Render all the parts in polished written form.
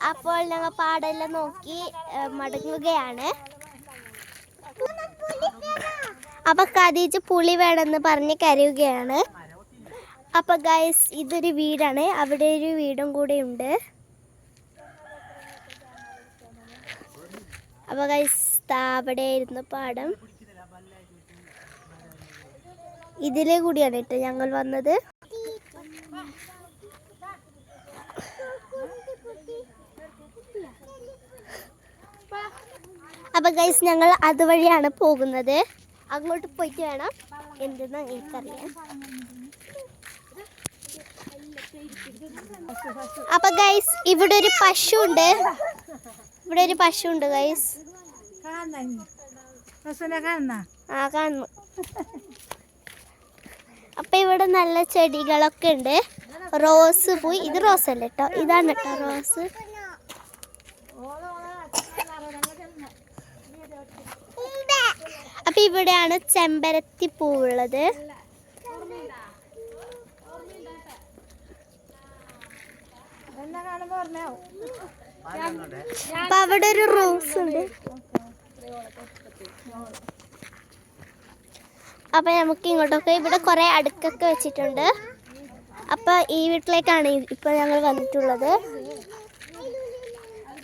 അപ്പോൾ ഞങ്ങൾ പാടെല്ലാം നോക്കി മടങ്ങുകയാണ്. അപ്പൊ ഖദീജ പുളി വേണമെന്ന് പറഞ്ഞ് കരയുകയാണ്. അപ്പൊ ഗൈസ് ഇതൊരു വീടാണ്, അവിടെ ഒരു വീടും കൂടെ ഉണ്ട്. അപ്പൊ ഗൈസ് അവിടെ ഇരുന്ന് പാടം ഇതിലെ കൂടിയാണ് കേട്ടോ ഞങ്ങൾ വന്നത്. അപ്പൊ ഗൈസ് ഞങ്ങൾ അതുവഴിയാണ് പോകുന്നത്. അങ്ങോട്ട് പോയിട്ട് വേണം എന്തെന്ന് എനിക്കറിയാം. അപ്പൊ ഗൈസ് ഇവിടെ ഒരു പശു ഉണ്ട്, ഗൈസ്. ആ കാണുന്നു. അപ്പൊ ഇവിടെ നല്ല ചെടികളൊക്കെ ഉണ്ട്. റോസ് പോയി, ഇത് റോസ് അല്ല കേട്ടോ, ഇതാണ് കേട്ടോ റോസ്. അപ്പൊ ഇവിടെയാണ് ചെമ്പരത്തി പൂവുള്ളത്. അപ്പൊ അവിടെ ഒരു റോസ് ഉണ്ട്. അപ്പൊ നമുക്ക് ഇങ്ങോട്ടൊക്കെ ഇവിടെ കുറെ അടുക്കൊക്കെ വെച്ചിട്ടുണ്ട്. അപ്പൊ ഈ വീട്ടിലേക്കാണ് ഇപ്പൊ ഞങ്ങൾ വന്നിട്ടുള്ളത്.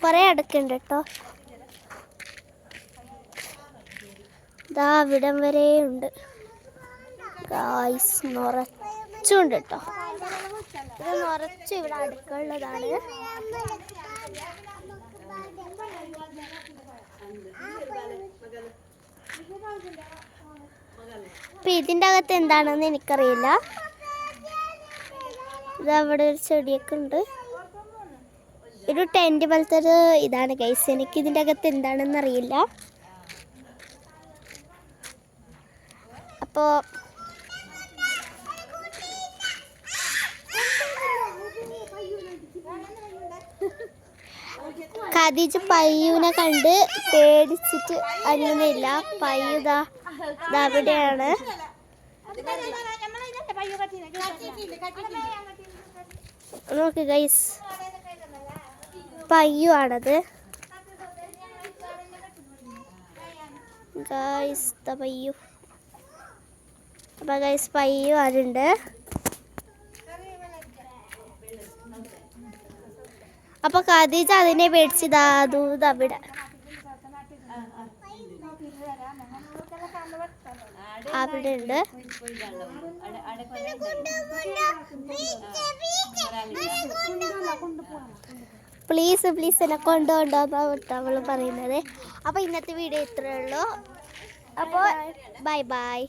കുറെ അടുക്കുണ്ട് കേട്ടോ. ഇതാ അവിടം വരെ ഉണ്ട് ഗായ്സ്, നിറച്ചുണ്ട് കേട്ടോ. ഇത് നിറച്ചും ഇവിടെ അടുക്കുള്ളതാണ്. അപ്പൊ ഇതിൻ്റെ അകത്ത് എന്താണെന്ന് എനിക്കറിയില്ല. ഇതവിടെ ഒരു ചെടിയൊക്കെ ഉണ്ട്. ഒരു ടെന്റ് പോലത്തെ ഒരു ഇതാണ് ഗൈസ്. എനിക്ക് ഇതിൻ്റെ അകത്ത് എന്താണെന്ന് അറിയില്ല. അപ്പോൾ ഖദീജ പയ്യൂനെ കണ്ട് പേടിച്ചിട്ട് അനങ്ങുന്നില്ല. പയ്യുതാ അവിടെയാണ്. നോക്ക് ഗൈസ്, പയ്യു ആണത് ഗൈസ്, പയ്യു. അപ്പൊ ഗൈസ് പയ്യു ആരുണ്ട്. അപ്പൊ ഖദീജ അതിനെ പേടിച്ചതാ അവിടെ. അവിടെ ഉണ്ട്. പ്ലീസ് എന്നെ കൊണ്ടുപോകണ്ടോ അവള് പറയുന്നത്. അപ്പൊ ഇന്നത്തെ വീഡിയോ ഇത്രയേ ഉള്ളൂ. അപ്പോൾ ബൈ.